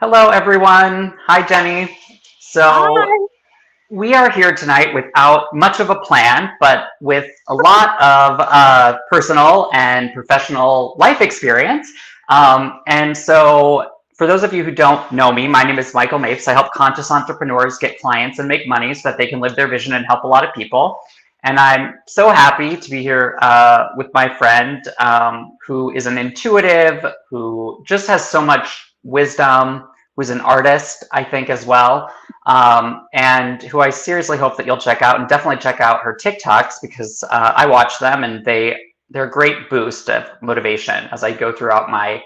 Hello, everyone. Hi, Jenny. So, Hi. we are here tonight without much of a plan, but with a lot of personal and professional life experience. For those of you who don't know me, my name is Michael Mapes. I help conscious entrepreneurs get clients and make money so that they can live their vision and help a lot of people. And I'm so happy to be here with my friend who is an intuitive, who just has so much wisdom, who's an artist, I think, as well, and who I seriously hope that you'll check out, and definitely check out her TikToks because I watch them and they're a great boost of motivation as I go throughout my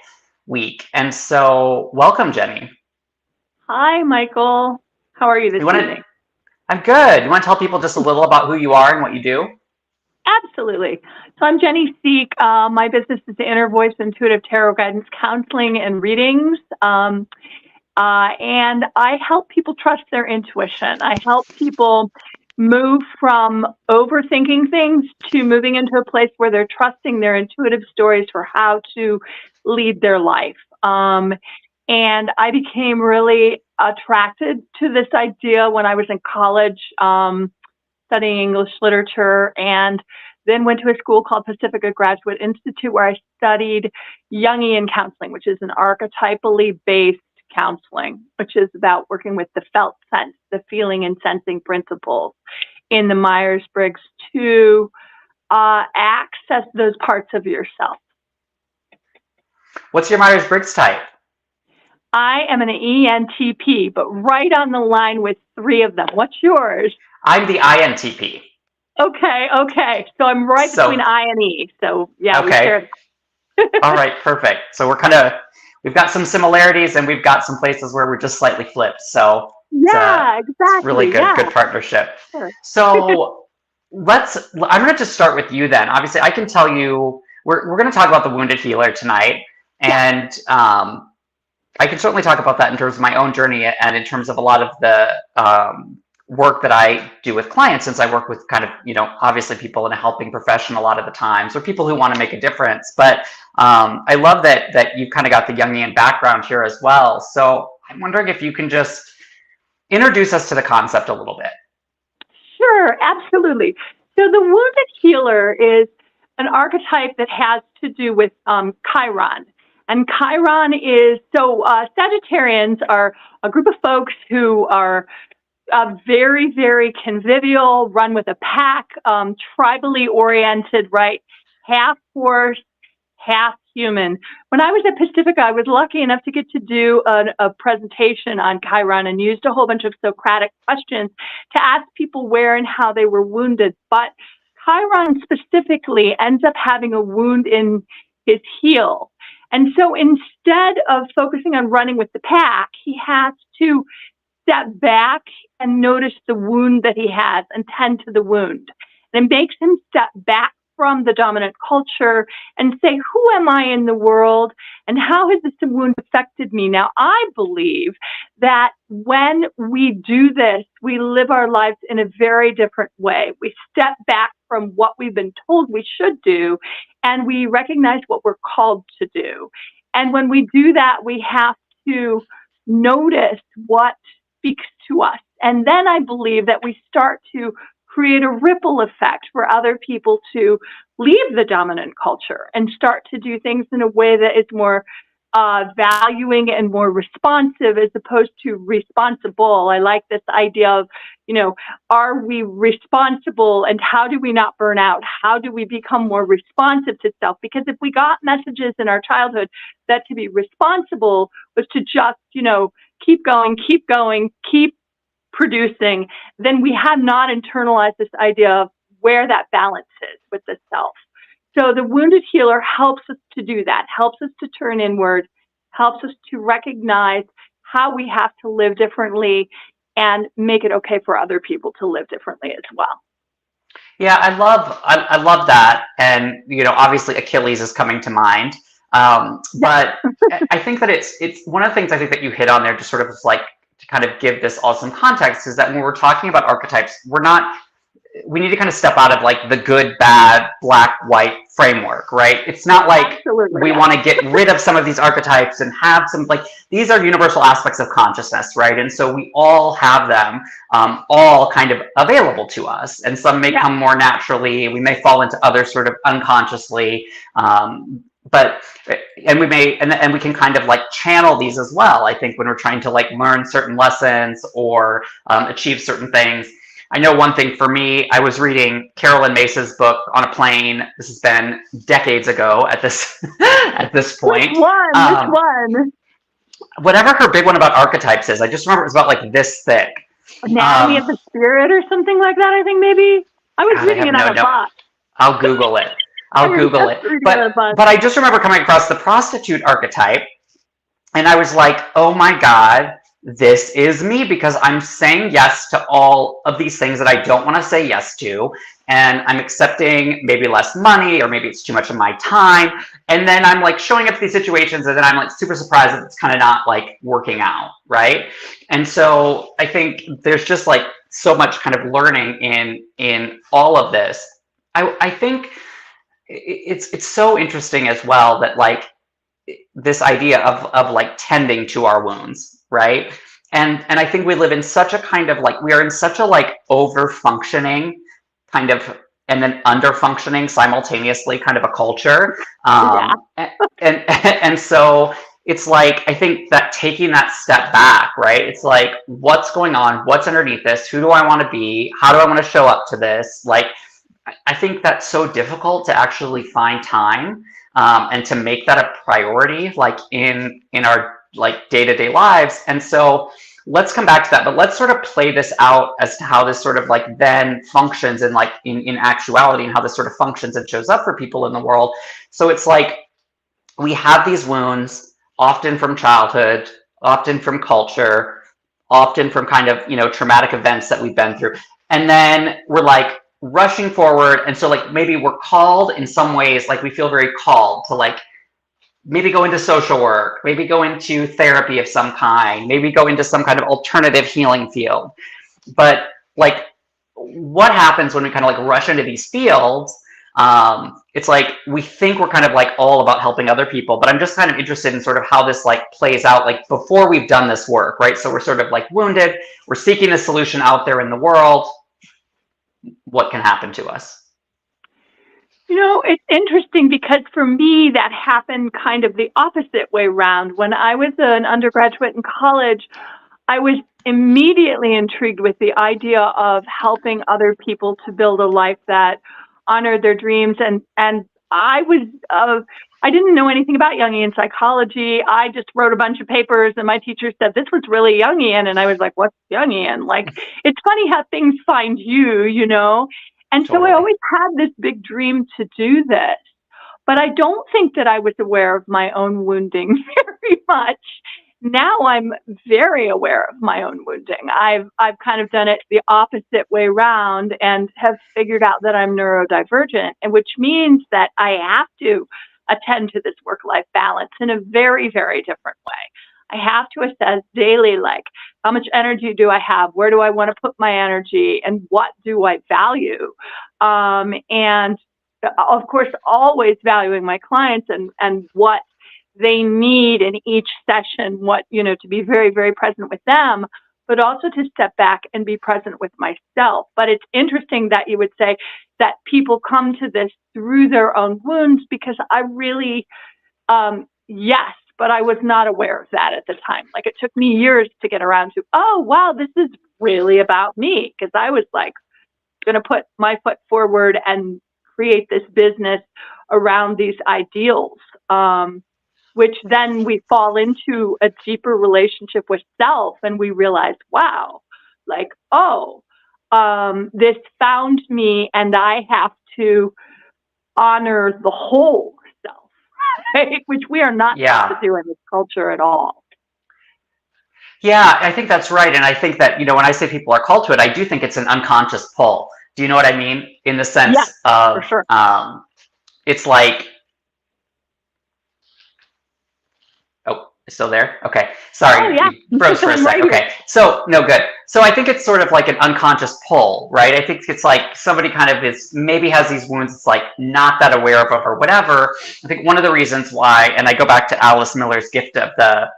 week. And so, welcome, Jenny. Hi, Michael. How are you this You want to? evening? I'm good. You want to tell people just a little about who you are and what you do? Absolutely. So I'm Jenny Sieck. My business is the Inner Voice Intuitive Tarot Guidance Counseling and Readings. And I help people trust their intuition. I help people move from overthinking things to moving into a place where they're trusting their intuitive stories for how to lead their life. And I became really attracted to this idea when I was in college, studying English literature, and then went to a school called Pacifica Graduate Institute where I studied Jungian counseling, which is an archetypally based counseling, which is about working with the felt sense, the feeling and sensing principles in the Myers-Briggs to access those parts of yourself. What's your Myers-Briggs type? I am an ENTP, but right on the line with three of them. What's yours? I'm the INTP. Okay. So I'm right between So, I and E. So yeah, we okay. share. All right, perfect. So we've got some similarities and we've got some places where we're just slightly flipped. So Yeah, it's really exactly. good Yeah, partnership. sure. So I'm going to just start with you then. Obviously, I can tell you, we're going to talk about the wounded healer tonight. Yeah. And I can certainly talk about that in terms of my own journey and in terms of a lot of the work that I do with clients, since I work with kind of, obviously people in a helping profession a lot of the times, or people who want to make a difference. But I love that you kind of got the Jungian background here as well. So I'm wondering if you can just introduce us to the concept a little bit. Sure, absolutely. So the wounded healer is an archetype that has to do with Chiron. And Chiron is Sagittarians are a group of folks who are very, very convivial, run with a pack, tribally oriented, right? Half horse, half human. When I was at Pacifica, I was lucky enough to get to do a presentation on Chiron and used a whole bunch of Socratic questions to ask people where and how they were wounded. But Chiron specifically ends up having a wound in his heel. And so instead of focusing on running with the pack, he has to step back and notice the wound that he has and tend to the wound. And it makes him step back from the dominant culture and say, who am I in the world and how has this wound affected me? Now, I believe that when we do this, we live our lives in a very different way. We step back from what we've been told we should do and we recognize what we're called to do. And when we do that, we have to notice what speaks to us. And then I believe that we start to create a ripple effect for other people to leave the dominant culture and start to do things in a way that is more valuing and more responsive as opposed to responsible. I like this idea of, are we responsible and how do we not burn out? How do we become more responsive to self? Because if we got messages in our childhood that to be responsible was to just, keep going, keep producing, then we have not internalized this idea of where that balance is with the self. So the wounded healer helps us to do that, helps us to turn inward, helps us to recognize how we have to live differently and make it okay for other people to live differently as well. Yeah, I love that, and obviously Achilles is coming to mind, but I think that it's one of the things I think that you hit on there, just sort of like to kind of give this awesome context, is that when we're talking about archetypes, we're not we need to kind of step out of like the good, bad, black, white framework, right? It's not like Absolutely. we want to get rid of some of these archetypes and have some, like, these are universal aspects of consciousness, right? And so we all have them, all kind of available to us, and some may come more naturally. We may fall into others sort of unconsciously, but and we may and we can kind of like channel these as well. I think when we're trying to like learn certain lessons or achieve certain things. I know one thing for me, I was reading Carolyn Mace's book on a plane. This has been decades ago at this at this point. Which one? Whatever her big one about archetypes is, I just remember it was about like this thick. Anatomy of the Spirit or something like that, I think maybe. I was reading it on a box. I'll Google it. But I just remember coming across the prostitute archetype, and I was like, oh my God, this is me, because I'm saying yes to all of these things that I don't want to say yes to. And I'm accepting maybe less money, or maybe it's too much of my time. And then I'm like showing up to these situations, and then I'm like super surprised that it's kind of not like working out, right? And so I think there's just like so much kind of learning in all of this. I think it's so interesting as well that like this idea of like tending to our wounds, right? And I think we live in such a kind of like, we are in such a like over functioning kind of, and then under functioning simultaneously kind of a culture. And so it's like, I think that taking that step back, right? It's like, what's going on? What's underneath this? Who do I want to be? How do I want to show up to this? Like, I think that's so difficult to actually find time and to make that a priority, like in our like day-to-day lives. And so let's come back to that, but let's sort of play this out as to how this sort of like then functions in like in actuality, and how this sort of functions and shows up for people in the world. So it's like we have these wounds, often from childhood, often from culture, often from kind of, you know, traumatic events that we've been through. And then we're like rushing forward. And so like maybe we're called in some ways, like we feel very called to like maybe go into social work, maybe go into therapy of some kind, maybe go into some kind of alternative healing field. But like, what happens when we kind of like rush into these fields? It's like we think we're kind of like all about helping other people, but I'm just kind of interested in sort of how this like plays out like before we've done this work, right? So we're sort of like wounded, we're seeking a solution out there in the world. What can happen to us? You know, it's interesting because for me, that happened kind of the opposite way around. When I was an undergraduate in college, I was immediately intrigued with the idea of helping other people to build a life that honored their dreams. And I was, I didn't know anything about Jungian psychology. I just wrote a bunch of papers, and my teacher said, this was really Jungian. And I was like, what's Jungian? Like, it's funny how things find you, you know? And Totally. so I always had this big dream to do this, but I don't think that I was aware of my own wounding very much. Now I'm very aware of my own wounding. I've kind of done it the opposite way around and have figured out that I'm neurodivergent, and which means that I have to attend to this work-life balance in a very, very different way. I have to assess daily, like, how much energy do I have? Where do I want to put my energy? And what do I value? And of course, always valuing my clients and what they need in each session, what, you know, to be very, very present with them, but also to step back and be present with myself. But it's interesting that you would say that people come to this through their own wounds, because I really, yes, but I was not aware of that at the time. Like, it took me years to get around to, oh, wow, this is really about me. Because I was like, going to put my foot forward and create this business around these ideals, which then we fall into a deeper relationship with self, and we realize, wow, like, oh, this found me, and I have to honor the whole self, right? Which we are not taught to do in this culture at all. Yeah, I think that's right. And I think that, you know, when I say people are called to it, I do think it's an unconscious pull. Do you know what I mean? In the sense of, for sure. It's like, oh, still there? Okay. Sorry, Oh, yeah. you froze for a sec. Okay. So, no, good. So I think it's sort of like an unconscious pull, right? I think it's like somebody kind of is maybe has these wounds, it's like not that aware of or whatever. I think one of the reasons why, and I go back to Alice Miller's gift of the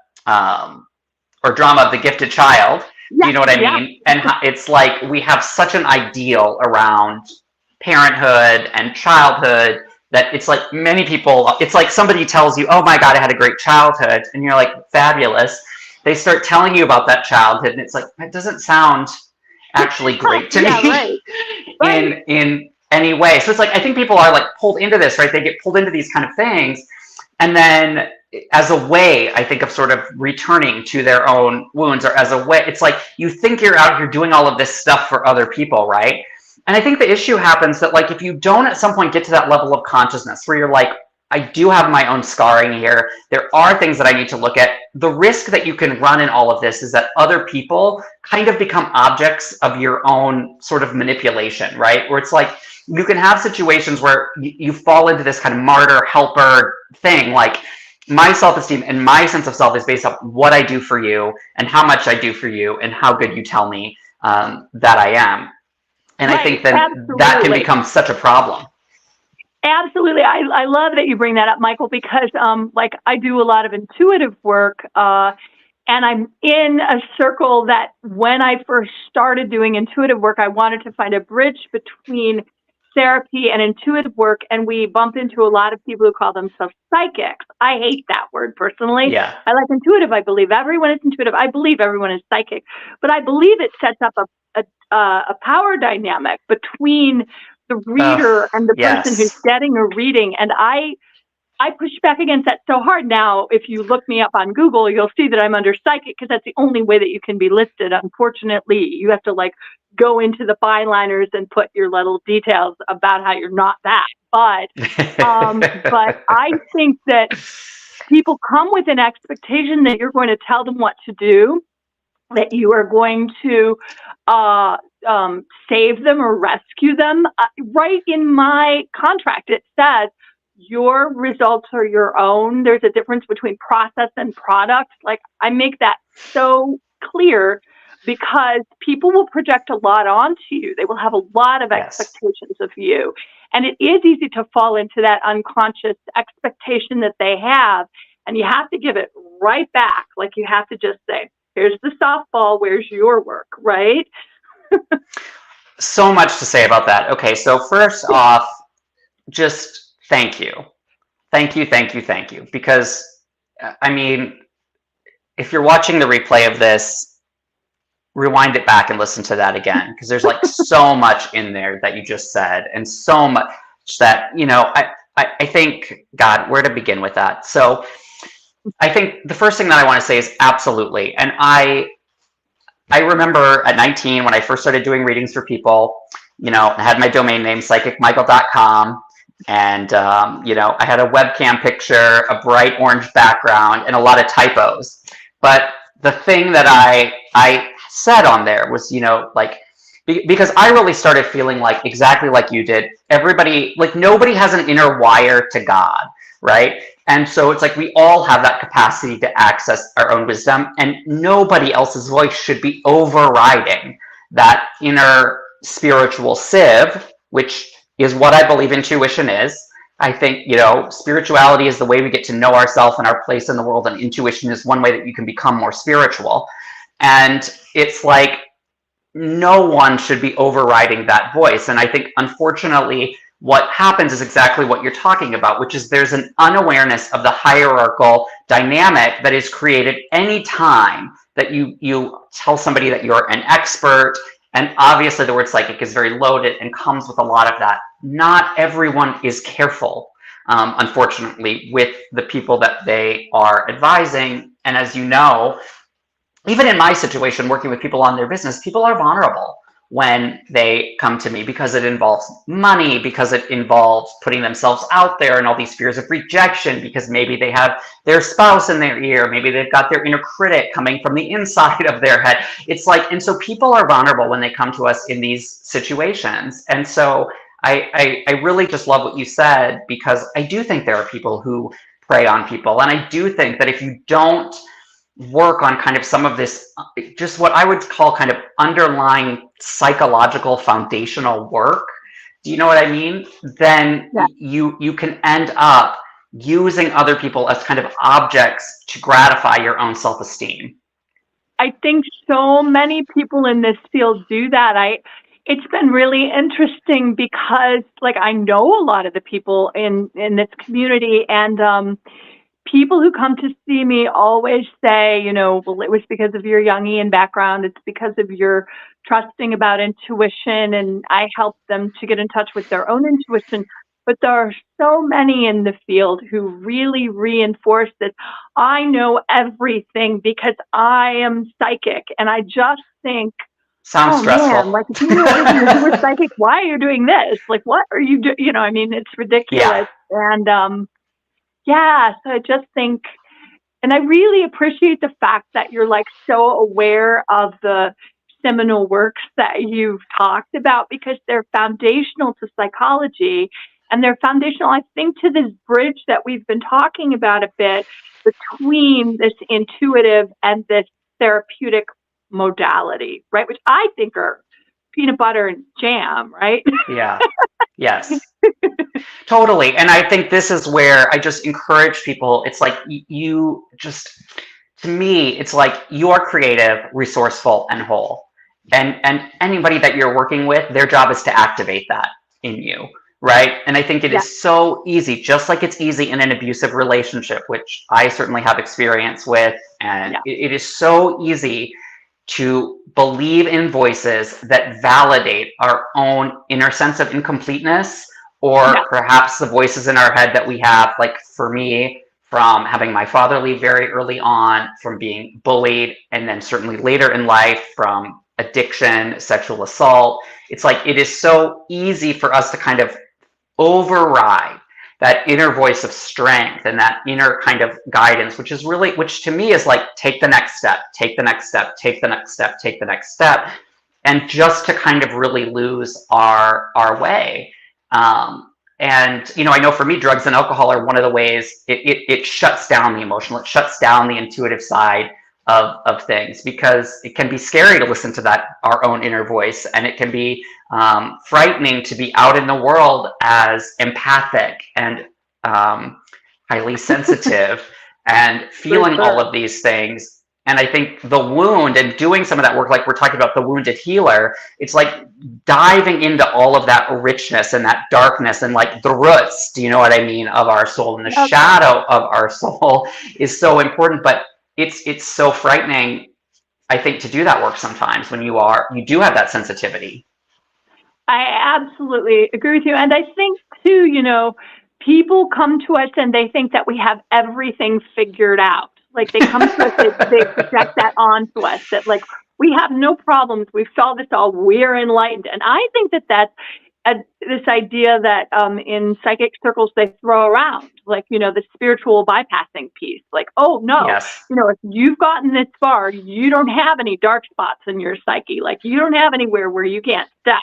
or drama of the gifted child. Yeah, Do you know what I yeah. mean? And it's like we have such an ideal around parenthood and childhood that it's like many people, it's like somebody tells you, oh my God, I had a great childhood. And you're like, fabulous. They start telling you about that childhood. And it's like, that doesn't sound actually great to Yeah, me right. Right. in any way. So it's like, I think people are like pulled into this, right? They get pulled into these kind of things. And then as a way, I think, of sort of returning to their own wounds, or as a way, it's like you think you're out here doing all of this stuff for other people, right? And I think the issue happens that, like, if you don't at some point get to that level of consciousness where you're like, I do have my own scarring here, there are things that I need to look at, the risk that you can run in all of this is that other people kind of become objects of your own sort of manipulation, right? Where it's like, you can have situations where you fall into this kind of martyr helper thing, like, my self-esteem and my sense of self is based off what I do for you and how much I do for you and how good you tell me that I am. And Right, I think that absolutely. that can become such a problem. Absolutely. I love that you bring that up, Michael, because like I do a lot of intuitive work, and I'm in a circle that when I first started doing intuitive work, I wanted to find a bridge between therapy and intuitive work, and we bump into a lot of people who call themselves psychics. I hate that word personally. Yeah. I like intuitive. I believe everyone is intuitive. I believe everyone is psychic, but I believe it sets up a power dynamic between the reader and the person who's getting a reading. And I push back against that so hard. Now, if you look me up on Google, you'll see that I'm under psychic because that's the only way that you can be listed. Unfortunately, you have to like go into the byliners and put your little details about how you're not that. But I think that people come with an expectation that you're going to tell them what to do, that you are going to save them or rescue them. Right in my contract, it says your results are your own. There's a difference between process and product. Like, I make that so clear because people will project a lot onto you. They will have a lot of expectations of you. And it is easy to fall into that unconscious expectation that they have. And you have to give it right back. Like, you have to just say, here's the softball, where's your work, right? So much to say about that. Okay, so first off, just thank you. Thank you, thank you, thank you. Because, I mean, if you're watching the replay of this, rewind it back and listen to that again, because there's like so much in there that you just said, and so much that, you know, I think, God, where to begin with that? So I think the first thing that I want to say is absolutely. And I remember at 19 when I first started doing readings for people, you know, I had my domain name, psychicmichael.com. And, you know, I had a webcam picture, a bright orange background, and a lot of typos. But the thing that I said on there was, you know, like, because I really started feeling like exactly like you did. Everybody, like, nobody has an inner wire to God, right? And so it's like we all have that capacity to access our own wisdom, and nobody else's voice should be overriding that inner spiritual sieve, which is what I believe intuition is. I think, you know, spirituality is the way we get to know ourselves and our place in the world, and intuition is one way that you can become more spiritual. And it's like no one should be overriding that voice. And I think, unfortunately, what happens is exactly what you're talking about, which is there's an unawareness of the hierarchical dynamic that is created any time that you tell somebody that you're an expert. And obviously the word psychic is very loaded and comes with a lot of that. Not everyone is careful, unfortunately, with the people that they are advising. And as you know, even in my situation, working with people on their business, people are vulnerable when they come to me because it involves money, because it involves putting themselves out there, and all these fears of rejection, because maybe they have their spouse in their ear, maybe they've got their inner critic coming from the inside of their head. It's like, and so people are vulnerable when they come to us in these situations. And so I really just love what you said, because I do think there are people who prey on people. And I do think that if you don't work on kind of some of this, just what I would call kind of underlying psychological foundational work, do you know what I mean? Then Yeah. you can end up using other people as kind of objects to gratify your own self-esteem. I think so many people in this field do that. It's been really interesting because like I know a lot of the people in this community, and people who come to see me always say, well, it was because of your Jungian background. It's because of your trusting about intuition. And I help them to get in touch with their own intuition. But there are so many in the field who really reinforce that I know everything because I am psychic. And I just think, Sounds oh man, stressful. like if you knew everything and you were psychic, why are you doing this? Like, what are you doing? I mean, it's Yeah. ridiculous. And yeah, so I just think, and I really appreciate the fact that you're like so aware of the seminal works that you've talked about because they're foundational to psychology, and they're foundational, I think, to this bridge that we've been talking about a bit between this intuitive and this therapeutic modality, right? Which I think are peanut butter and jam, right? Yeah. Yes. Totally. And I think this is where I just encourage people. It's like you just, to me, it's like you are creative, resourceful, and whole. And anybody that you're working with, their job is to activate that in you, right? And I think it Yeah, is so easy, just like it's easy in an abusive relationship, which I certainly have experience with. And yeah, it is so easy to believe in voices that validate our own inner sense of incompleteness, yeah. or perhaps the voices in our head that we have, like for me, from having my father leave very early on, from being bullied, and then certainly later in life from addiction, sexual assault. It's like it is so easy for us to kind of override that inner voice of strength and that inner kind of guidance, which is really, which to me is like, take the next step, take the next step, take the next step, take the next step. And just to kind of really lose our way. And, I know for me, drugs and alcohol are one of the ways it shuts down the emotional, it shuts down the intuitive side of things, because it can be scary to listen to that, our own inner voice. And it can be frightening to be out in the world as empathic and highly sensitive and For feeling all sure. of these things. And I think the wound and doing some of that work, like we're talking about the wounded healer, it's like diving into all of that richness and that darkness and like the roots, do you know what I mean, of our soul, and the Yep. shadow of our soul is so important. But it's so frightening, I think, to do that work sometimes when you do have that sensitivity. I absolutely agree with you. And I think, too, people come to us and they think that we have everything figured out. Like they come to us, they project that onto us that, like, we have no problems. We've solved this all. We're enlightened. And I think that that's this idea that in psychic circles they throw around, like, the spiritual bypassing piece. Like, oh, no, Yes. if you've gotten this far, you don't have any dark spots in your psyche. Like, you don't have anywhere where you can't step.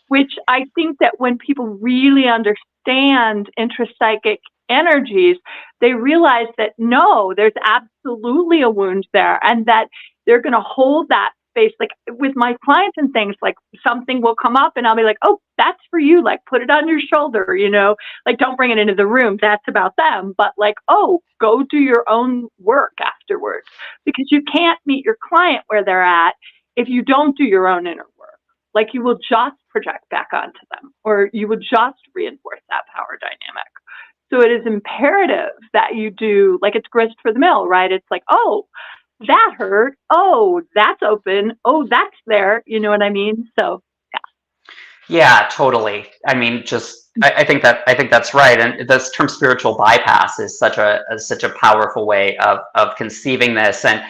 Which I think that when people really understand intrapsychic energies, they realize that no, there's absolutely a wound there, and that they're going to hold that space. Like with my clients and things, like something will come up and I'll be like, oh, that's for you. Like put it on your shoulder, like don't bring it into the room. That's about them. But like, oh, go do your own work afterwards, because you can't meet your client where they're at if you don't do your own inner work. Like you will just project back onto them, or you will just reinforce that power dynamic. So it is imperative that you do, like it's grist for the mill, right? It's like, oh, that hurt. Oh, that's open. Oh, that's there. You know what I mean? So Yeah, totally. I mean, I think that's right. And this term spiritual bypass is such a powerful way of conceiving this. And,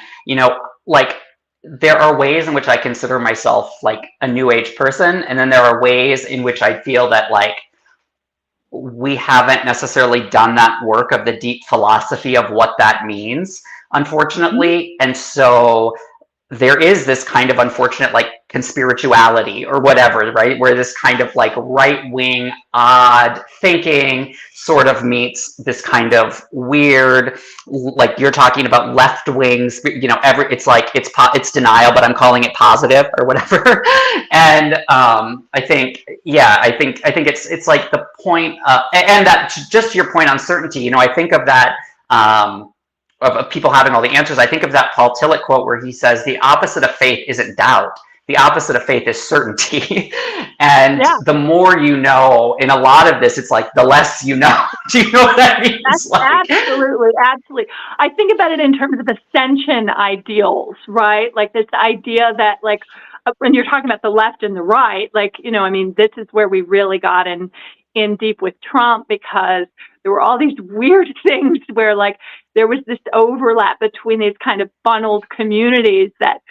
like there are ways in which I consider myself like a new age person. And then there are ways in which I feel that like we haven't necessarily done that work of the deep philosophy of what that means, unfortunately. And so there is this kind of unfortunate like conspirituality or whatever, right? Where this kind of like right wing odd thinking sort of meets this kind of weird, like you're talking about left wings, it's like it's denial, but I'm calling it positive or whatever. And I think, yeah, I think it's like the point, and that just your point on certainty. I think of that. Of people having all the answers. I think of that Paul Tillich quote where he says, the opposite of faith isn't doubt. The opposite of faith is certainty. And Yeah, the more you know, in a lot of this, it's like the less you know. Do you know what I mean? that's It's like, absolutely, absolutely. I think about it in terms of ascension ideals, right? Like this idea that, like, when you're talking about the left and the right, like, I mean, this is where we really got in deep with Trump, because there were all these weird things where, like, there was this overlap between these kind of funneled communities that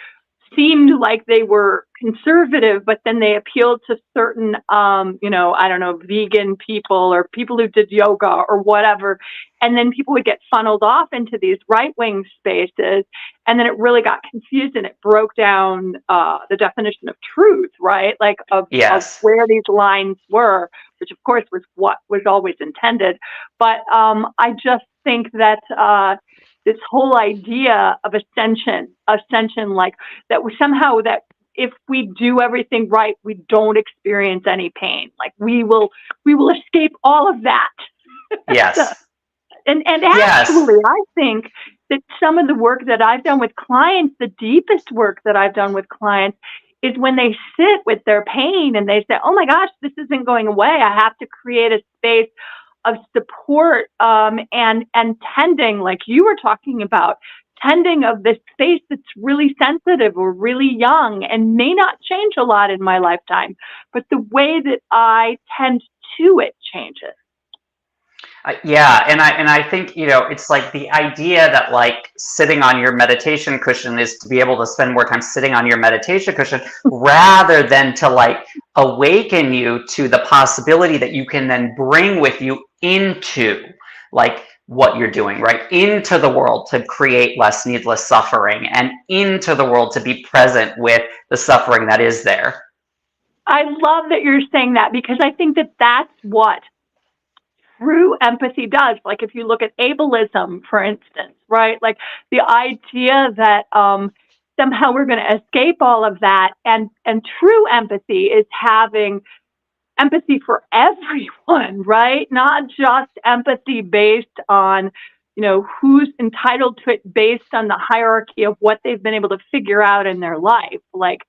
seemed like they were conservative, but then they appealed to certain, I don't know, vegan people or people who did yoga or whatever. And then people would get funneled off into these right wing spaces. And then it really got confused, and it broke down the definition of truth, right? Like of yes. where these lines were, which of course was what was always intended. But I just think that this whole idea of ascension, like that we somehow, that if we do everything right, we don't experience any pain. Like we will escape all of that. Yes. And Yes. actually, I think that some of the work that I've done with clients, the deepest work that I've done with clients, is when they sit with their pain and they say, "Oh my gosh, this isn't going away. I have to create a space of support, and tending, like you were talking about, tending of this space that's really sensitive or really young and may not change a lot in my lifetime, but the way that I tend to it changes." Yeah, and I think it's like the idea that like sitting on your meditation cushion is to be able to spend more time sitting on your meditation cushion rather than to like awaken you to the possibility that you can then bring with you into like what you're doing, right? Into the world to create less needless suffering and into the world to be present with the suffering that is there. I love that you're saying that, because I think that that's what true empathy does. Like if you look at ableism, for instance, right? Like the idea that somehow we're going to escape all of that, and true empathy is having empathy for everyone, right? Not just empathy based on, who's entitled to it based on the hierarchy of what they've been able to figure out in their life. Like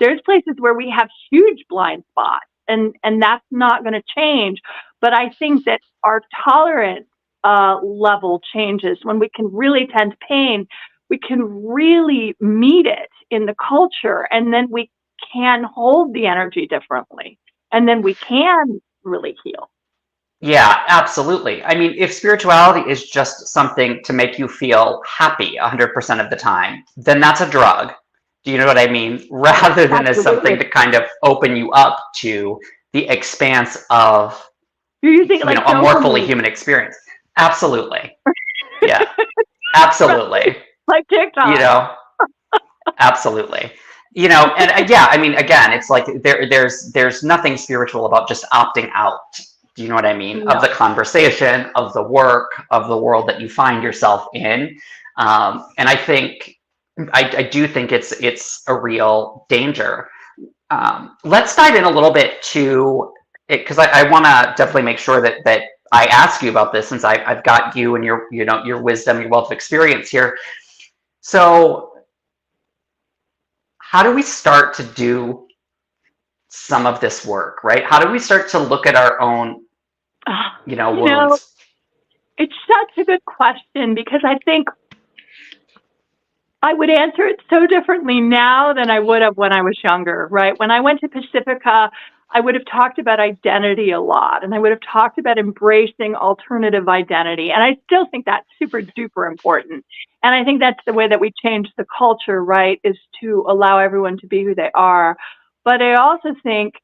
there's places where we have huge blind spots, and that's not going to change. But I think that our tolerance level changes when we can really tend pain. We can really meet it in the culture, and then we can hold the energy differently, and then we can really heal. Yeah, absolutely. I mean, if spirituality is just something to make you feel happy 100% of the time, then that's a drug. Do you know what I mean? Rather than as something Absolutely. to kind of open you up to the expanse of, You're using it like a more fully dopamine, human experience. Absolutely. Yeah, absolutely. like You TikTok. know, absolutely. And yeah, I mean, again, it's like there's nothing spiritual about just opting out. Do you know what I mean? Of the No. conversation, of the work, of the world that you find yourself in. And I do think it's a real danger. Let's dive in a little bit to it, because I want to definitely make sure that I ask you about this, since I've got you and your wisdom, your wealth of experience here. So how do we start to do some of this work, right? How do we start to look at our own, You know, wounds? it's such a good question, because I think I would answer it so differently now than I would have when I was younger, right? When I went to Pacifica, I would have talked about identity a lot, and I would have talked about embracing alternative identity. And I still think that's super duper important. And I think that's the way that we change the culture, right? Is to allow everyone to be who they are. But I also think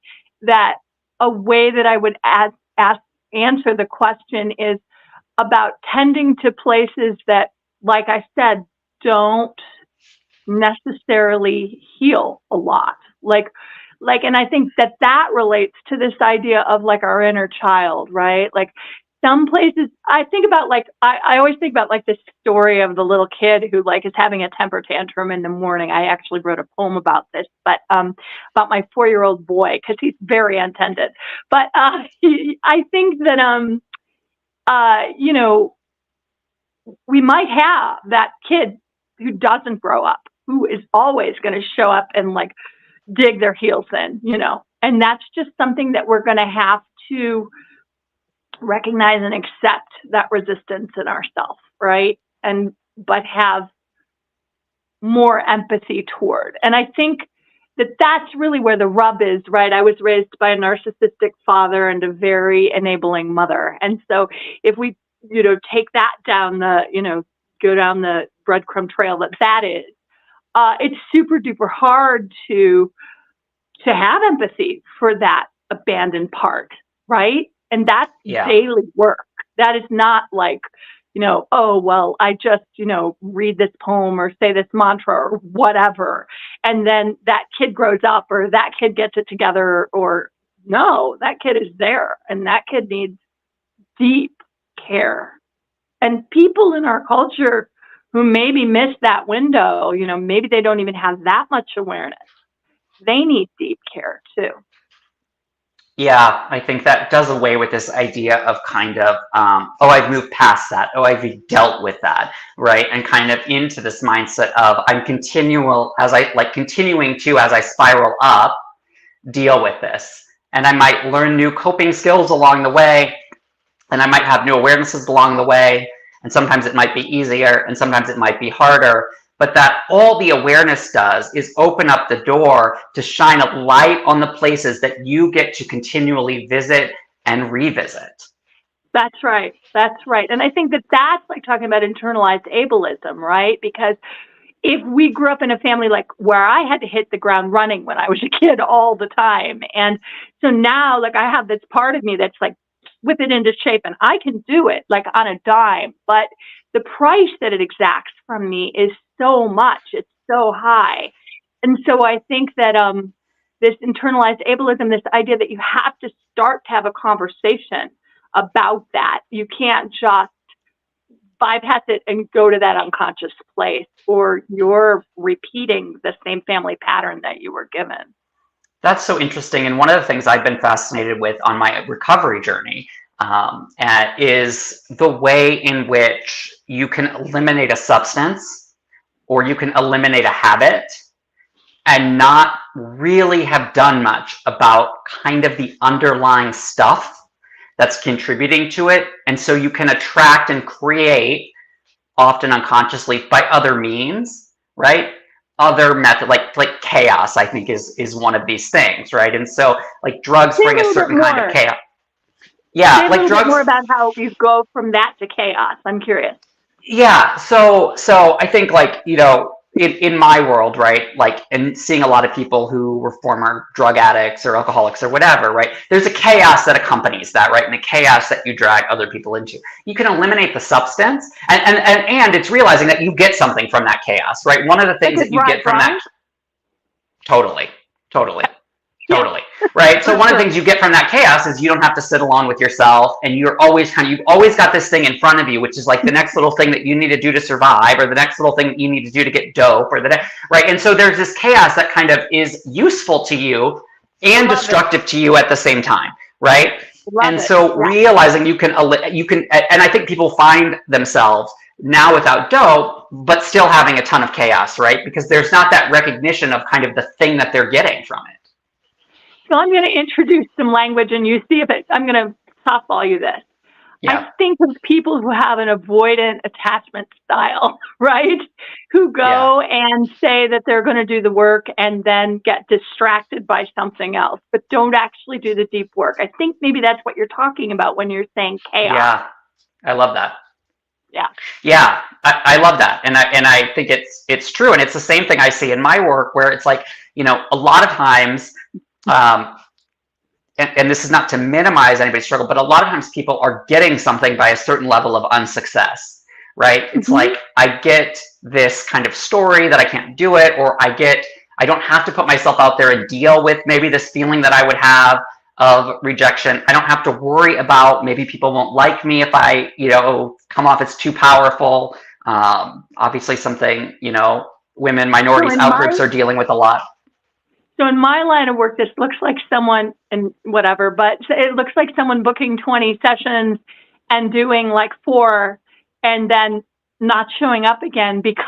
that a way that I would answer the question is about tending to places that, like I said, don't necessarily heal a lot. And I think that relates to this idea of like our inner child, right? Like some places I think about, like, I always think about like this story of the little kid who like is having a temper tantrum in the morning. I actually wrote a poem about this, but about my 4-year-old boy, because he's very untended. But I think that you know, we might have that kid who doesn't grow up, who is always going to show up and like dig their heels in, you know, and that's just something that we're going to have to recognize and accept, that resistance in ourselves, right? But have more empathy toward. And I think that's really where the rub is, right? I was raised by a narcissistic father and a very enabling mother. And so if we, take that down go down the breadcrumb trail that is, it's super duper hard to have empathy for that abandoned part, right? And that's daily work. That is not like, oh, well, I just, read this poem or say this mantra or whatever, and then that kid grows up or that kid gets it together, or no, that kid is there and that kid needs deep care. And people in our culture who maybe miss that window, maybe they don't even have that much awareness. They need deep care too. Yeah, I think that does away with this idea of kind of, I've moved past that. Oh, I've dealt with that, right? And kind of into this mindset of I'm continuing to, as I spiral up, deal with this. And I might learn new coping skills along the way, and I might have new awarenesses along the way. And sometimes it might be easier, and sometimes it might be harder. But that all the awareness does is open up the door to shine a light on the places that you get to continually visit and revisit. That's right. That's right. And I think that's like talking about internalized ableism, right? Because if we grew up in a family like where I had to hit the ground running when I was a kid all the time. And so now, like, I have this part of me that's like, whip it into shape and I can do it like on a dime. But the price that it exacts from me is so much. It's so high. And so I think that this internalized ableism, this idea that you have to start to have a conversation about that. You can't just bypass it and go to that unconscious place, or you're repeating the same family pattern that you were given. That's so interesting. And one of the things I've been fascinated with on my recovery journey is the way in which you can eliminate a substance or you can eliminate a habit and not really have done much about kind of the underlying stuff that's contributing to it. And so you can attract and create, often unconsciously by other means, right? Other method, like chaos, I think is one of these things, right? And so like drugs bring a certain kind of chaos. Yeah, like drugs. More about how you go from that to chaos. I'm curious. Yeah, so I think like, in my world, right, like, and seeing a lot of people who were former drug addicts or alcoholics or whatever, right, there's a chaos that accompanies that, right, and the chaos that you drag other people into. You can eliminate the substance, and it's realizing that you get something from that chaos, right? One of the things that you get from that, totally, right? So one of the things you get from that chaos is you don't have to sit alone with yourself, and you've always got this thing in front of you, which is like the next little thing that you need to do to survive, or the next little thing that you need to do to get dope, or right? And so there's this chaos that kind of is useful to you and destructive to you at the same time, right? And so realizing you can, and I think people find themselves now without dope, but still having a ton of chaos, right? Because there's not that recognition of kind of the thing that they're getting from it. So I'm going to introduce some language and you see if I'm going to softball you this. Yeah. I think of people who have an avoidant attachment style, right? Who go and say that they're going to do the work and then get distracted by something else, but don't actually do the deep work. I think maybe that's what you're talking about when you're saying chaos. Yeah, I love that. Yeah, I love that, and I think it's true, and it's the same thing I see in my work, where it's like, a lot of times. And this is not to minimize anybody's struggle, but a lot of times people are getting something by a certain level of unsuccess, right? It's Mhm. like I get this kind of story that I can't do it, or I don't have to put myself out there and deal with maybe this feeling that I would have of rejection. I don't have to worry about maybe people won't like me if I, come off as too powerful. Obviously, something, women, So minorities, in my outgroups are dealing with a lot. So in my line of work, this looks like someone and whatever, but it looks like someone booking 20 sessions and doing like 4 and then not showing up again because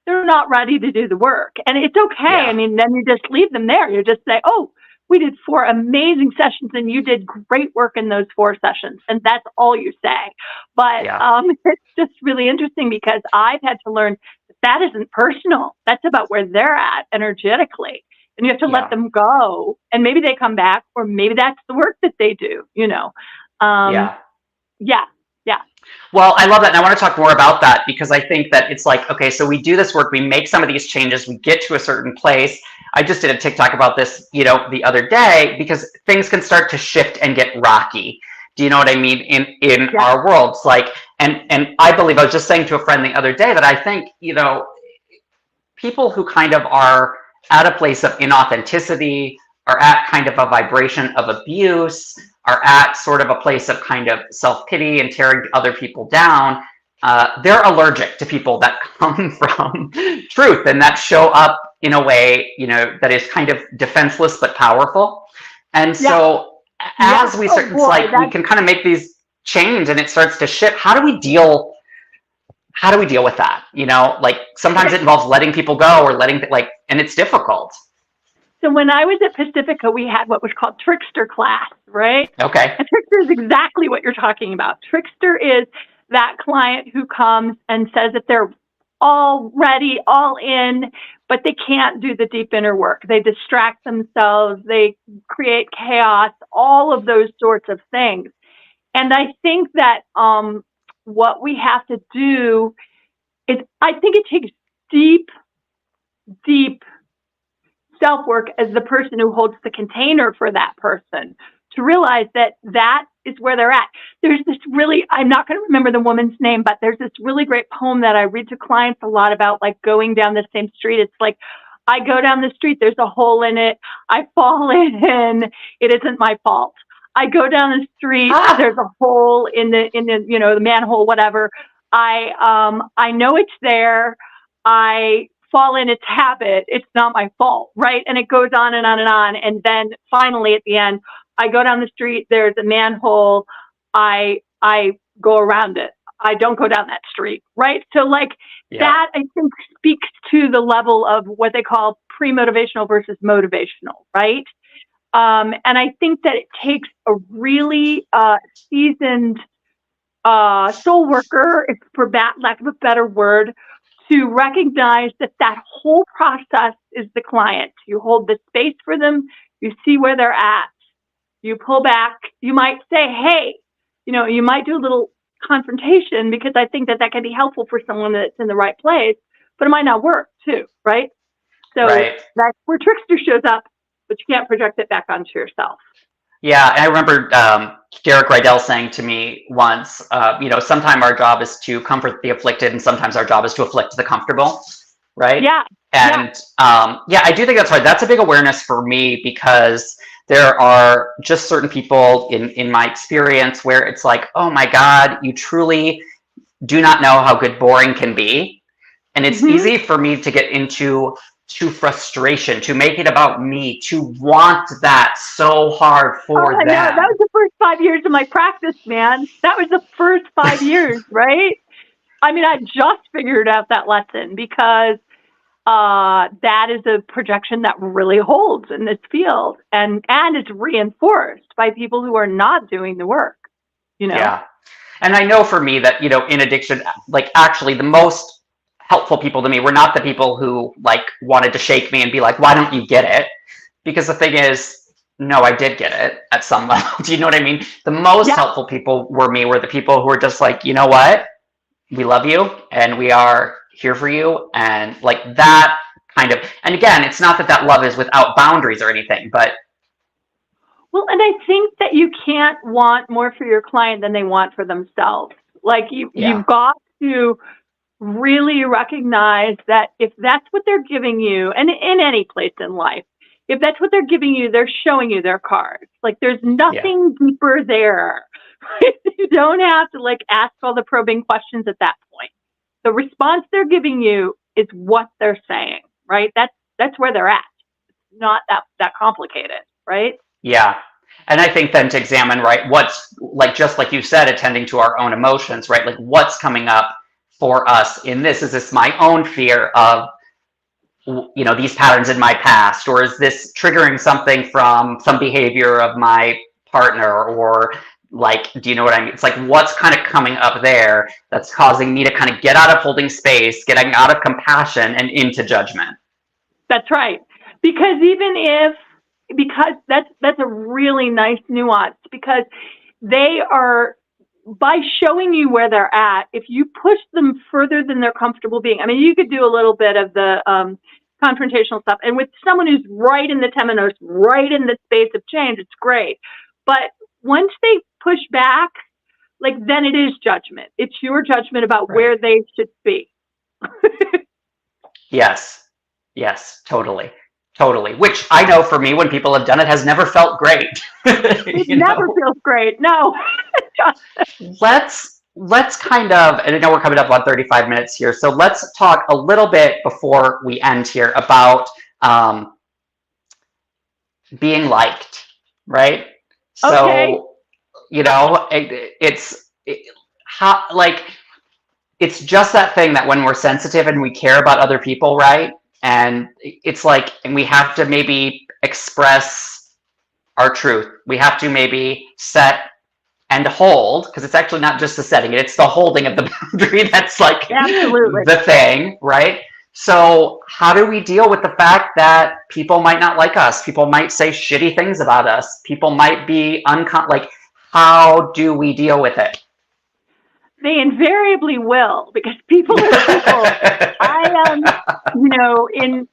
they're not ready to do the work. And it's okay. I Yeah, mean, then you just leave them there. You just say, oh, we did 4 amazing sessions and you did great work in those 4 sessions. And that's all you say. But yeah, it's just really interesting because I've had to learn that isn't personal. That's about where they're at energetically, and you have to let yeah, them go, and maybe they come back, or maybe that's the work that they do, um yeah. yeah, yeah, Well, I love that. And I want to talk more about that because I think that it's like, okay, so we do this work, we make some of these changes, we get to a certain place. I just did a TikTok about this, the other day because things can start to shift and get rocky. Do you know what I mean? In yeah, our worlds, like, and I believe I was just saying to a friend the other day that I think, people who kind of are at a place of inauthenticity, are at kind of a vibration of abuse, are at sort of a place of kind of self pity and tearing other people down, they're allergic to people that come from truth and that show up in a way, that is kind of defenseless but powerful. And yeah, so, yeah. as we Oh start, it's boy, like we that's can kind of make these change and it starts to shift. How do we deal with that? Like sometimes okay. it involves letting people go or and it's difficult. So when I was at Pacifica, we had what was called trickster class, right? Okay. And trickster is exactly what you're talking about. Trickster is that client who comes and says that they're all ready, all in, but they can't do the deep inner work. They distract themselves, they create chaos, all of those sorts of things. And I think that what we have to do is, I think it takes deep, deep self work as the person who holds the container for that person to realize that that is where they're at. There's this really, I'm not going to remember the woman's name, but there's this really great poem that I read to clients a lot about like going down the same street. It's like, I go down the street, there's a hole in it, I fall in, it isn't my fault. I go down the street, Ah, there's a hole in the manhole, whatever. I know it's there. I fall in its habit. It's not my fault, right? And it goes on and on and on. And then finally, at the end, I go down the street. There's a manhole. I go around it. I don't go down that street, right? So like yeah, that, I think speaks to the level of what they call pre-motivational versus motivational, right? And I think that it takes a really seasoned soul worker, if for lack of a better word, to recognize that that whole process is the client. You hold the space for them, you see where they're at, you pull back, you might say, hey, you might do a little confrontation because I think that that can be helpful for someone that's in the right place, but it might not work too, right? So right. that's where trickster shows up, but you can't project it back onto yourself. Yeah, I remember Derek Rydell saying to me once, sometimes our job is to comfort the afflicted, and sometimes our job is to afflict the comfortable, right? Yeah, yeah. And yeah, I do think that's hard. That's a big awareness for me because there are just certain people in my experience where it's like, oh my God, you truly do not know how good boring can be. And it's Mm-hmm. easy for me to get into frustration, to make it about me, to want that so hard Oh, for I know. That them. was the first 5 years of my practice, man. That was the first 5 years, right? I mean, I just figured out that lesson because that is a projection that really holds in this field, and it's reinforced by people who are not doing the work. You know? Yeah. And I know for me that, in addiction, like actually the most helpful people to me were not the people who like wanted to shake me and be like, why don't you get it? Because the thing is, no, I did get it at some level. Do you know what I mean? The most Yeah. helpful people were the people who were just like, you know what? We love you and we are here for you. And like that kind of, and again, it's not that that love is without boundaries or anything, but Well, and I think that you can't want more for your client than they want for themselves. Like yeah, you've got to really recognize that if that's what they're giving you, and in any place in life, if that's what they're giving you, they're showing you their cards. Like there's Yeah. nothing deeper there. You don't have to like ask all the probing questions at that point. The response they're giving you is what they're saying, right? That's where they're at. It's not that complicated, right? Yeah. And I think then to examine, right, what's like, just like you said, attending to our own emotions, right? Like what's coming up for us in this? Is this my own fear of, these patterns in my past? Or is this triggering something from some behavior of my partner? Or like, do you know what I mean? It's like, what's kind of coming up there that's causing me to kind of get out of holding space, getting out of compassion and into judgment? That's right. Because that's a really nice nuance, because they are, by showing you where they're at, if you push them further than they're comfortable being, I mean, you could do a little bit of the confrontational stuff, and with someone who's right in the temenos, right in the space of change, it's great. But once they push back, like then it is judgment. It's your judgment about Right. where they should be. Yes. Yes, totally. Totally. Which I know for me, when people have done it, has never felt great. It never feels great. No. Let's kind of, and I know we're coming up on 35 minutes here, so let's talk a little bit before we end here about being liked, right? Okay. So, how, like, it's just that thing that when we're sensitive and we care about other people, right? And it's like, and we have to maybe express our truth. We have to maybe set and hold, because it's actually not just the setting, it's the holding of the boundary that's like Absolutely. the thing, right? So how do we deal with the fact that people might not like us? People might say shitty things about us. People might be like, how do we deal with it? They invariably will, because people are people.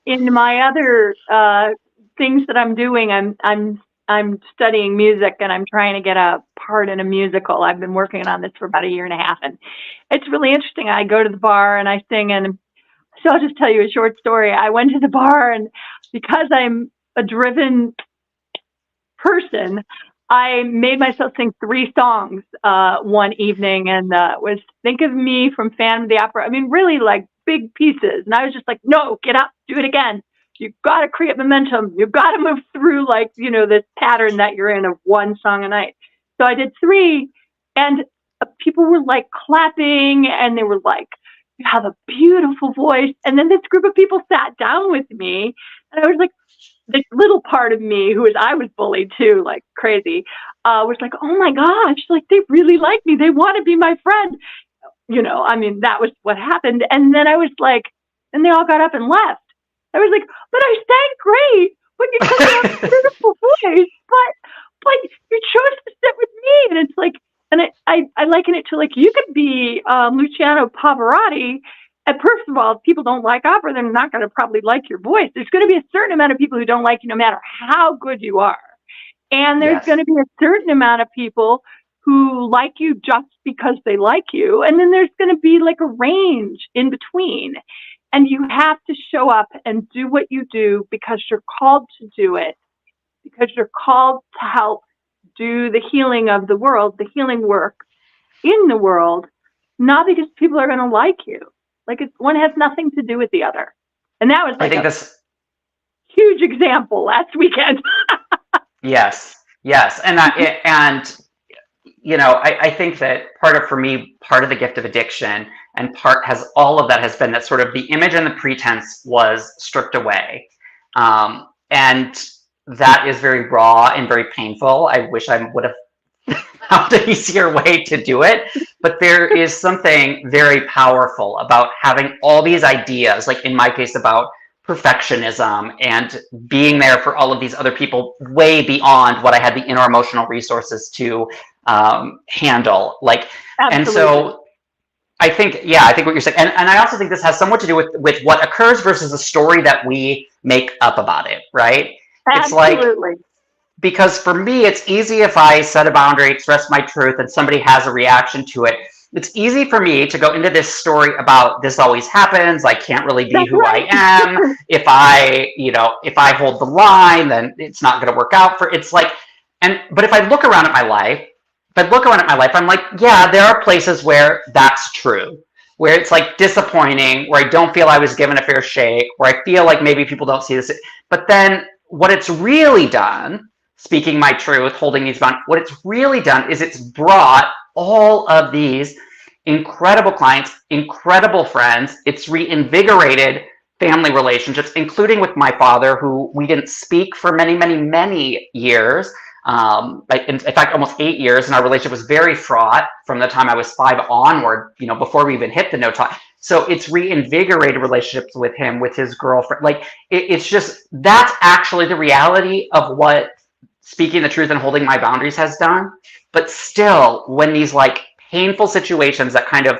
In my other things that I'm doing, I'm studying music, and I'm trying to get a part in a musical. I've been working on this for about a year and a half, and it's really interesting. I go to the bar and I sing, and so I'll just tell you a short story. I went to the bar, and because I'm a driven person, I made myself sing 3 songs one evening, and was Think of Me from Phantom of the Opera. I mean, really like big pieces. And I was just like, no, get up, do it again. You've got to create momentum. You've got to move through, like, this pattern that you're in of 1 song a night. So I did 3, and people were like clapping, and they were like, you have a beautiful voice. And then this group of people sat down with me, and I was like, this little part of me I was bullied too, like crazy, was like, oh my gosh, like they really like me. They want to be my friend. I mean, that was what happened. And then I was like, and they all got up and left. I was like, but I sang great. But you told me I have a beautiful voice. But you chose to sit with me. And it's like, and I liken it to like, you could be Luciano Pavarotti. And first of all, if people don't like opera, they're not going to probably like your voice. There's going to be a certain amount of people who don't like you no matter how good you are. And there's going to be a certain amount of people who like you just because they like you. And then there's going to be like a range in between. And you have to show up and do what you do because you're called to do it, because you're called to help do the healing of the world, the healing work in the world, not because people are going to like you. Like one has nothing to do with the other. And that was like a huge example last weekend. Yes. And I think that part of the gift of addiction, and all of that has been that sort of the image and the pretense was stripped away. And that is very raw and very painful. I wish I would have found an easier way to do it. But there is something very powerful about having all these ideas, like in my case about perfectionism and being there for all of these other people way beyond what I had the inner emotional resources to handle. Like, Absolutely. And so I think what you're saying, and I also think this has somewhat to do with what occurs versus the story that we make up about it, right? Absolutely. It's like, because for me, it's easy if I set a boundary, express my truth, and somebody has a reaction to it. it's easy for me to go into this story about this always happens. I can't really be That's who I right. am. If I hold the line, then it's not going to work out for, it's like, but if I look around at my life, I'm like, yeah, there are places where that's true, where it's like disappointing, where I don't feel I was given a fair shake, where I feel like maybe people don't see this. But then what it's really done, speaking my truth, holding these boundaries, what it's really done is it's brought all of these incredible clients, incredible friends. It's reinvigorated family relationships, including with my father, who we didn't speak for many, many, many years. In fact, almost 8 years, and our relationship was very fraught from the time I was 5 onward, before we even hit the no talk. So it's reinvigorated relationships with him, with his girlfriend. Like, it's just, that's actually the reality of what speaking the truth and holding my boundaries has done. But still, when these like painful situations that kind of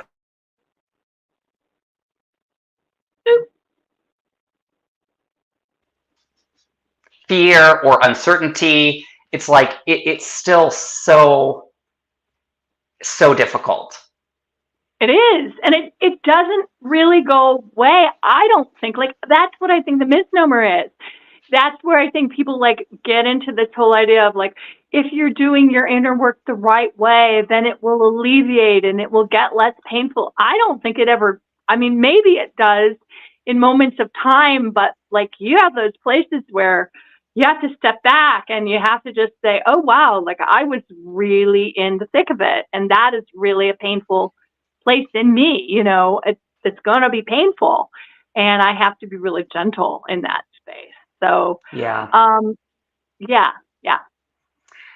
fear or uncertainty, it's like it's still so difficult. It is. And it doesn't really go away. I don't think. Like, that's what I think the misnomer is. That's where I think people like get into this whole idea of like, if you're doing your inner work the right way, then it will alleviate and it will get less painful. I don't think it ever, I mean, maybe it does in moments of time, but like you have those places where you have to step back and you have to just say, oh, wow, like I was really in the thick of it. And that is really a painful place in me. It's going to be painful. And I have to be really gentle in that space. So, Yeah. yeah, yeah.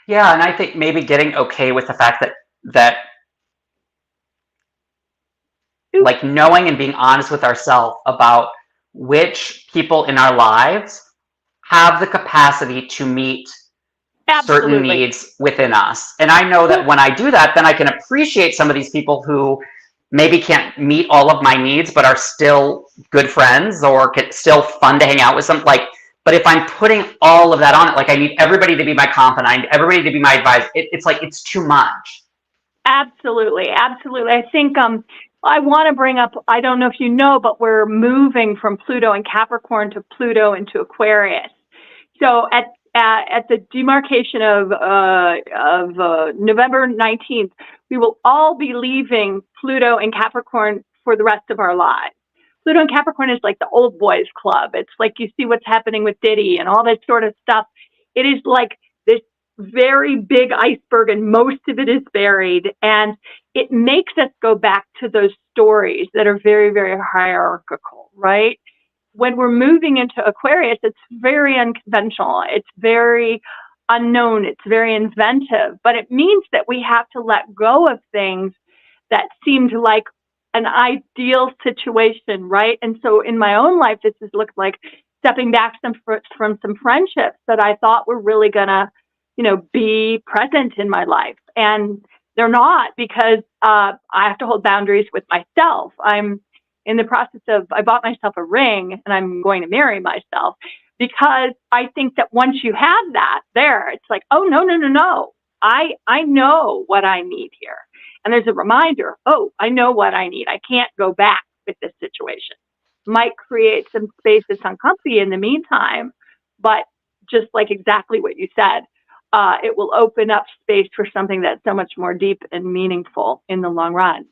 Yeah, and I think maybe getting okay with the fact that like knowing and being honest with ourselves about which people in our lives have the capacity to meet certain Absolutely. needs within us. And I know that when I do that, then I can appreciate some of these people who maybe can't meet all of my needs, but are still good friends or still fun to hang out with some, like, but if I'm putting all of that on it, like I need everybody to be my confidant, I need everybody to be my advisor, it's like, it's too much. Absolutely. Absolutely. I think I want to bring up, I don't know if you know, but we're moving from Pluto and Capricorn to Pluto into Aquarius. So at the demarcation of November 19th, we will all be leaving Pluto and Capricorn for the rest of our lives. Pluto and Capricorn is like the old boys club. It's like you see what's happening with Diddy and all this sort of stuff. It is like this very big iceberg, and most of it is buried. And it makes us go back to those stories that are very, very hierarchical, right? When we're moving into Aquarius, it's very unconventional. It's very unknown. It's very inventive. But it means that we have to let go of things that seemed like an ideal situation, right? And so in my own life, this has looked like stepping back from some friendships that I thought were really going to, be present in my life. And they're not, because I have to hold boundaries with myself. I'm in the process of, I bought myself a ring and I'm going to marry myself, because I think that once you have that there, it's like, oh, no, no, no, no. I know what I need here. And there's a reminder, oh, I know what I need. I can't go back with this situation. Might create some space that's uncomfy in the meantime, but just like exactly what you said, it will open up space for something that's so much more deep and meaningful in the long run.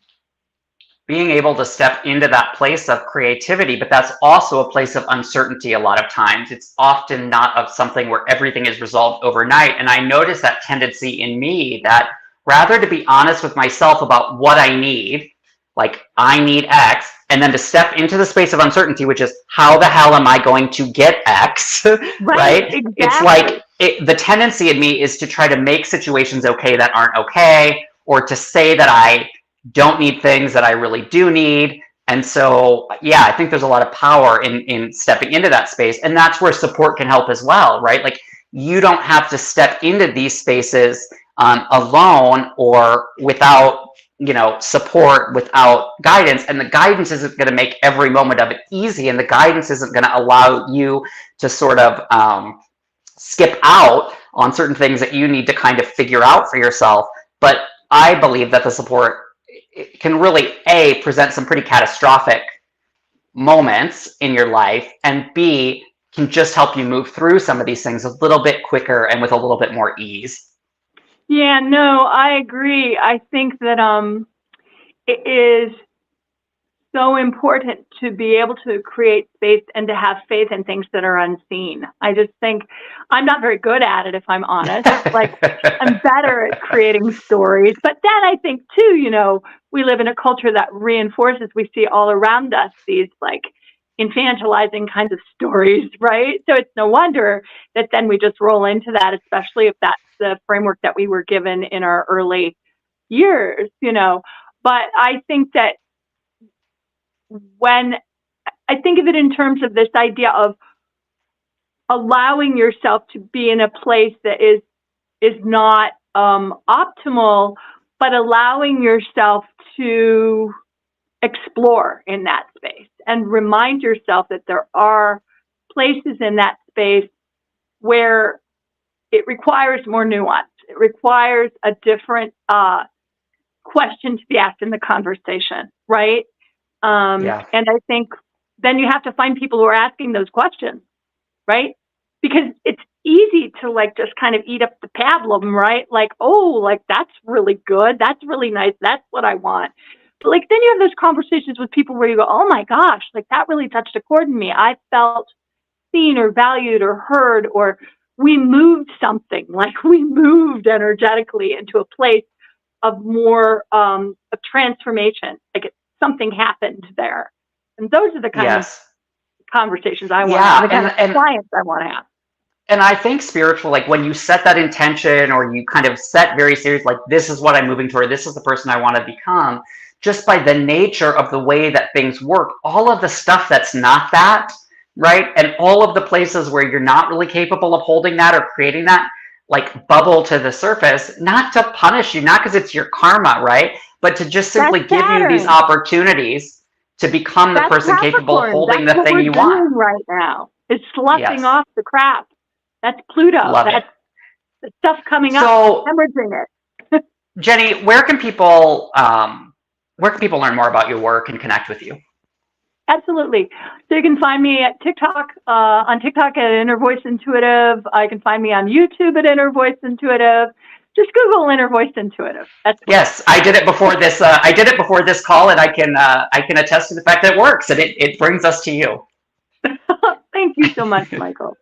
Being able to step into that place of creativity, but that's also a place of uncertainty a lot of times. It's often not of something where everything is resolved overnight. And I notice that tendency in me, that rather to be honest with myself about what I need, like I need X, and then to step into the space of uncertainty, which is how the hell am I going to get X, right? Exactly. It's like the tendency in me is to try to make situations okay that aren't okay, or to say that I don't need things that I really do need. And so, yeah, I think there's a lot of power in stepping into that space. And that's where support can help as well, right? Like, you don't have to step into these spaces alone or without, support, without guidance. And the guidance isn't going to make every moment of it easy. And the guidance isn't going to allow you to sort of skip out on certain things that you need to kind of figure out for yourself. But I believe that the support it can really A, present some pretty catastrophic moments in your life, and B, can just help you move through some of these things a little bit quicker and with a little bit more ease. Yeah, no, I agree. I think that it is so important to be able to create space and to have faith in things that are unseen. I just think I'm not very good at it, if I'm honest. Like, I'm better at creating stories. But then I think, too, we live in a culture that reinforces, we see all around us these like infantilizing kinds of stories, right? So it's no wonder that then we just roll into that, especially if that's the framework that we were given in our early years. But I think that when I think of it in terms of this idea of allowing yourself to be in a place that is not optimal, but allowing yourself to explore in that space and remind yourself that there are places in that space where it requires more nuance. It requires a different question to be asked in the conversation, right? Yeah. And I think then you have to find people who are asking those questions, right? Because it's easy to like just kind of eat up the pablum, right? Like, oh, like that's really good. That's really nice. That's what I want. But like then you have those conversations with people where you go, oh my gosh, like that really touched a chord in me. I felt seen or valued or heard, or we moved something, like we moved energetically into a place of more of transformation. Like something happened there. And those are the kind of Yes. conversations I want to have, Yeah. the kind of clients I want to have. And I think spiritual, like when you set that intention or you kind of set very serious, like this is what I'm moving toward, this is the person I want to become, just by the nature of the way that things work, all of the stuff that's not that, right? And all of the places where you're not really capable of holding that or creating that, like bubble to the surface, not to punish you, not because it's your karma, right? But to just simply give you these opportunities to become the person capable of holding the thing you want. That's what we're doing right now. It's sloughing Yes. off the crap. That's Pluto. Love it. That's the stuff coming up, So, hemorrhaging it. Jenny, where can people learn more about your work and connect with you? Absolutely. So you can find me at TikTok, on TikTok at Inner Voice Intuitive. I can find me on YouTube at Inner Voice Intuitive. Just Google Inner Voice Intuitive. Yes, I did it before this. I did it before this call, and I can attest to the fact that it works, and it brings us to you. Thank you so much, Michael.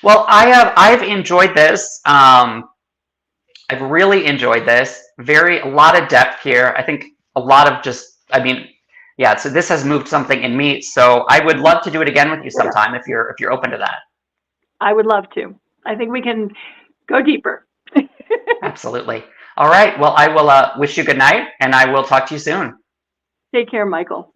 Well, I've enjoyed this. I've really enjoyed this. A lot of depth here. I think a lot of yeah. So this has moved something in me. So I would love to do it again with you sometime if you're open to that. I would love to. I think we can go deeper. Absolutely. All right. Well, I will wish you good night, and I will talk to you soon. Take care, Michael.